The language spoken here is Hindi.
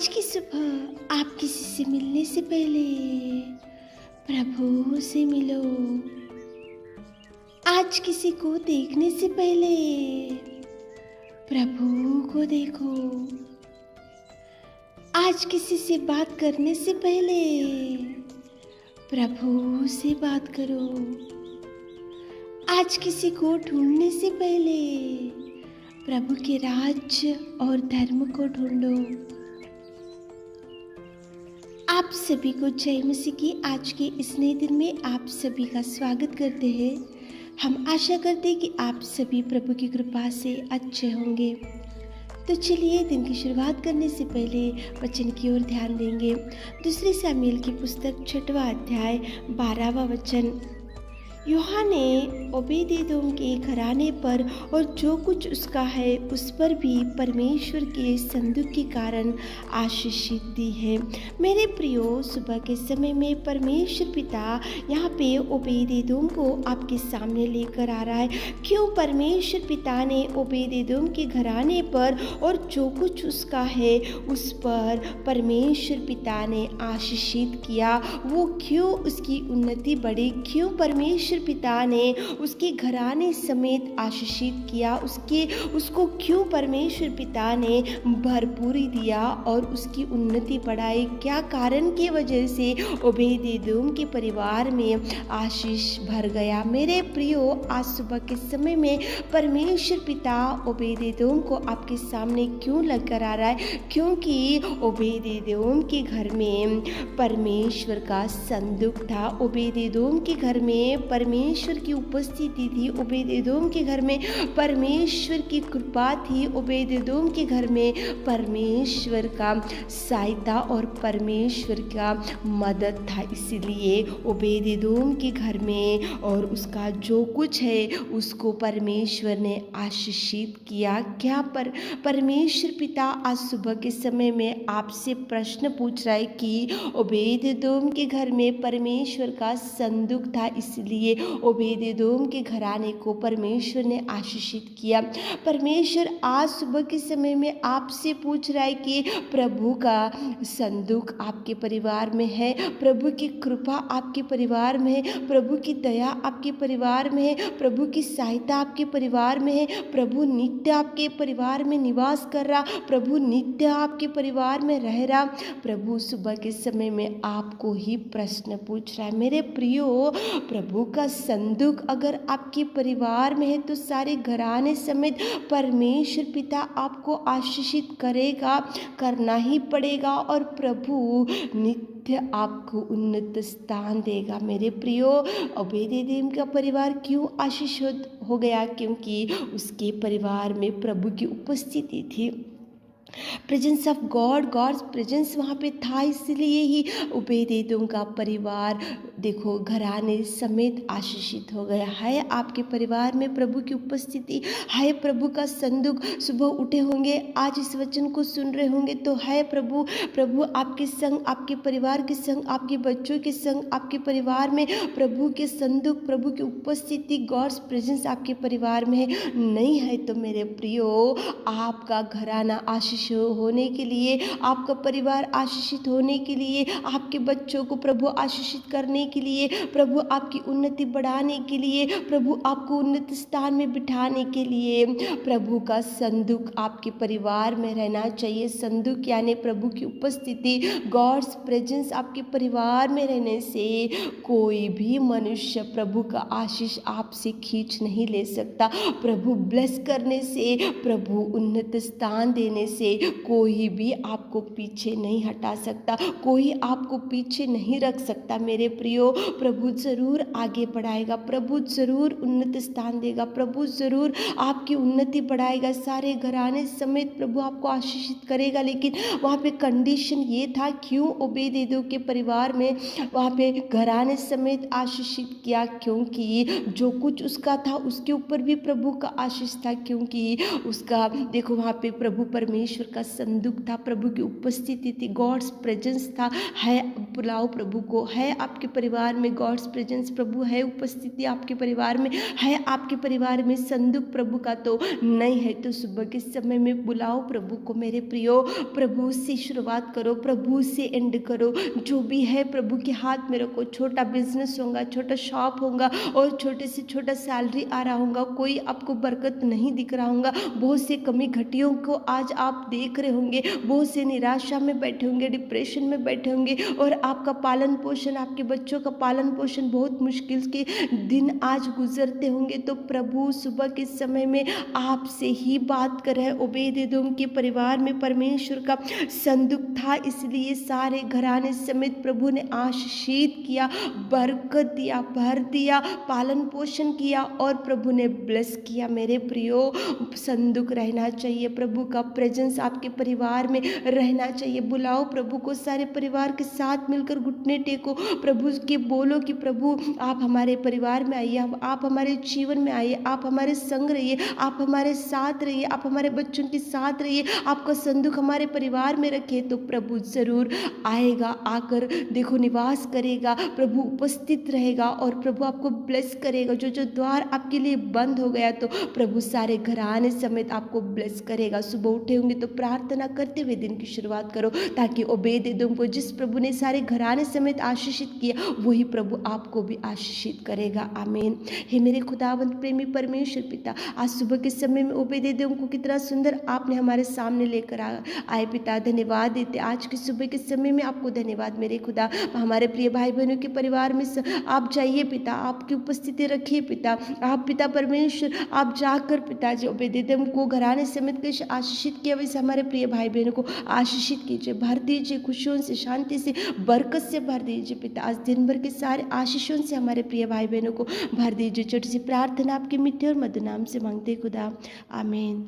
आज की सुबह आप किसी से मिलने से पहले प्रभु से मिलो। आज किसी को देखने से पहले प्रभु को देखो। आज किसी से बात करने से पहले प्रभु से बात करो। आज किसी को ढूंढने से पहले प्रभु के राज्य और धर्म को ढूंढो। आप सभी को जय मसीह की आज के इस नए दिन में आप सभी का स्वागत करते हैं। हम आशा करते हैं कि आप सभी प्रभु की कृपा से अच्छे होंगे। तो चलिए दिन की शुरुआत करने से पहले वचन की ओर ध्यान देंगे। दूसरी शमूएल की पुस्तक 6वां अध्याय 12वां वचन। यूहन्ना ने ओबेदेदोम के घराने पर और जो कुछ उसका है उस पर भी परमेश्वर के संदूक के कारण आशीषित दी है। मेरे प्रियो, सुबह के समय में परमेश्वर पिता यहाँ पे ओबेदेदोम को आपके सामने लेकर आ रहा है। क्यों परमेश्वर पिता ने ओबेदेदोम के घराने पर और जो कुछ उसका है उस पर परमेश्वर पिता ने आशीषित किया? वो क्यों उसकी उन्नति बढ़ी? क्यों परमेश्वर पिता ने उसके घराने समेत आशीषित किया? उसको क्यों परमेश्वर पिता ने भरपूरी दिया और उसकी उन्नति बढ़ाई? क्या कारण की वजह से ओबेदेदोम के परिवार में आशीष भर गया? मेरे प्रियो, आज सुबह के समय में परमेश्वर पिता ओबेदेदोम को आपके सामने क्यों लेकर आ रहा है? क्योंकि ओबेदेदोम के घर में परमेश्वर का संदूक था। ओबेदेदोम के घर में परमेश्वर की उपस्थिति थी। ओबेदेदोम के घर में परमेश्वर की कृपा थी। ओबेदेदोम के घर में परमेश्वर का सहायता और परमेश्वर का मदद था। इसलिए ओबेदेदोम के घर में और उसका जो कुछ है उसको परमेश्वर ने आशीषित किया। क्या परमेश्वर पिता आज सुबह के समय में आपसे प्रश्न पूछ रहा है कि ओबेदेदोम के घर में परमेश्वर का संदूक था, इसलिए ओबेदेदोम के घराने को परमेश्वर ने आशीषित किया। परमेश्वर आज सुबह के समय में आपसे पूछ रहा है कि प्रभु का संदूक आपके परिवार में है, प्रभु की कृपा आपके परिवार में है, प्रभु की दया आपके परिवार में है, प्रभु की सहायता आपके परिवार में है, प्रभु नित्य आपके परिवार में निवास कर रहा, प्रभु नित्य आपके परिवार में रह रहा। प्रभु सुबह के समय में आपको ही प्रश्न पूछ रहा है। मेरे प्रियो, प्रभु का संदूक अगर आपके परिवार में है तो सारे घराने समेत परमेश्वर पिता आपको आशीषित करेगा, करना ही पड़ेगा, और प्रभु नित्य आपको उन्नत स्थान देगा। मेरे प्रियो, ओबेदेदोम का परिवार क्यों आशीषित हो गया? क्योंकि उसके परिवार में प्रभु की उपस्थिति थी। प्रेजेंस ऑफ गॉड्स प्रेजेंस वहाँ पे था, इसलिए ही ओबेदेदोम का परिवार देखो घराने समेत आशीषित हो गया है। आपके परिवार में प्रभु की उपस्थिति है, प्रभु का संदूक। सुबह उठे होंगे, आज इस वचन को सुन रहे होंगे तो है प्रभु आपके संग, आपके परिवार के संग, आपके बच्चों के संग, आपके परिवार में प्रभु के संदूक, प्रभु की उपस्थिति, गॉड्स प्रेजेंस आपके परिवार में है। नहीं है तो मेरे प्रियो, आपका घराना आशीष होने के लिए, आपका परिवार आशीषित होने के लिए, आपके बच्चों को प्रभु आशीषित करने के लिए, प्रभु आपकी उन्नति बढ़ाने के लिए, प्रभु आपको उन्नत स्थान में बिठाने के लिए प्रभु का संदूक आपके परिवार में रहना चाहिए। संदूक यानी प्रभु की उपस्थिति, गॉड्स प्रेजेंस आपके परिवार में रहने से कोई भी मनुष्य प्रभु का आशीष आपसे खींच नहीं ले सकता। प्रभु ब्लेस करने से, प्रभु उन्नत स्थान देने से कोई भी आपको पीछे नहीं हटा सकता, कोई आपको पीछे नहीं रख सकता। मेरे प्रियो, प्रभु जरूर आगे बढ़ाएगा, प्रभु जरूर उन्नत स्थान देगा, प्रभु जरूर आपकी उन्नति बढ़ाएगा, सारे घराने समेत प्रभु आपको आशीषित करेगा। लेकिन वहाँ पे कंडीशन ये था, क्यों ओबेदेदोम के परिवार में वहाँ पे घराने समेत आशीषित किया? क्योंकि जो कुछ उसका था उसके ऊपर भी प्रभु का आशीष था। क्योंकि उसका देखो वहाँ पे प्रभु परमेश्वर परमेश्वर का संदूक था, प्रभु की उपस्थिति थी, गॉड्स प्रेजेंस था। है बुलाओ प्रभु को, है आपके परिवार में गॉड्स प्रेजेंस, प्रभु है उपस्थिति आपके परिवार में, है आपके परिवार में संदूक प्रभु का तो नहीं है, तो सुबह के समय में बुलाओ प्रभु को मेरे प्रियो। प्रभु से शुरुआत करो, प्रभु से एंड करो। जो भी है प्रभु के हाथ में रखो। छोटा बिजनेस होगा, छोटा शॉप होगा और छोटे से छोटा सैलरी आ रहा होगा, कोई आपको बरकत नहीं दिख रहा होगा, बहुत से कमी घटियों को आज आप देख रहे होंगे, बहुत से निराशा में बैठे होंगे, डिप्रेशन में बैठे होंगे और आपका पालन पोषण, आपके बच्चों का पालन पोषण बहुत मुश्किल के दिन आज गुजरते होंगे, तो प्रभु सुबह के समय में आपसे ही बात कर रहे हैं। ओबेदेदोम के परिवार में परमेश्वर का संदूक था, इसलिए सारे घराने समेत प्रभु ने आशीषित किया, बरकत दिया, भर दिया, पालन पोषण किया और प्रभु ने ब्लेस किया। मेरे प्रियो, संदूक रहना चाहिए, प्रभु का प्रेजेंस आपके परिवार में रहना चाहिए। बुलाओ प्रभु को, सारे परिवार के साथ मिलकर घुटने टेको, प्रभु के बोलो कि प्रभु आप हमारे परिवार में आइए, आप हमारे जीवन में आइए, आप हमारे संग रहिए, आप हमारे साथ रहिए, आप हमारे बच्चों के साथ रहिए, आपका संदूक हमारे परिवार में रखिए, तो प्रभु जरूर आएगा, आकर देखो निवास करेगा, प्रभु उपस्थित रहेगा और प्रभु आपको ब्लेस करेगा। जो जो द्वार आपके लिए बंद हो गया तो प्रभु सारे घराने समेत आपको ब्लेस करेगा। सुबह उठे होंगे तो प्रार्थना करते हुए दिन की शुरुआत करो, ताकि ओबेदेदोम को जिस प्रभु ने सारे घराने समेत आशीषित किया, वही प्रभु आपको भी आशीषित करेगा। आमीन। हे मेरे खुदावंत प्रेमी परमेश्वर पिता, आज सुबह के समय में ओबेदेदोम को कितना सुंदर आपने हमारे सामने लेकर आए पिता, धन्यवाद देते। आज के सुबह के समय में आपको धन्यवाद मेरे खुदा। हमारे प्रिय भाई बहनों के परिवार में आप जाइए पिता, आपकी उपस्थिति रखिए पिता, आप पिता परमेश्वर आप जाकर पिताजी ओबेदेदोम को घराने समेत कैसे आशीषित किया, वैसे हमारे प्रिय भाई बहनों को आशीषित कीजिए, भर दीजिए, खुशियों से, शांति से, बरकत से भर दीजिए पिता। आज दिन भर के सारे आशीषों से हमारे प्रिय भाई बहनों को भर दीजिए। छोटी सी प्रार्थना आपके मीठे और मधुर नाम से मांगते खुदा, आमीन।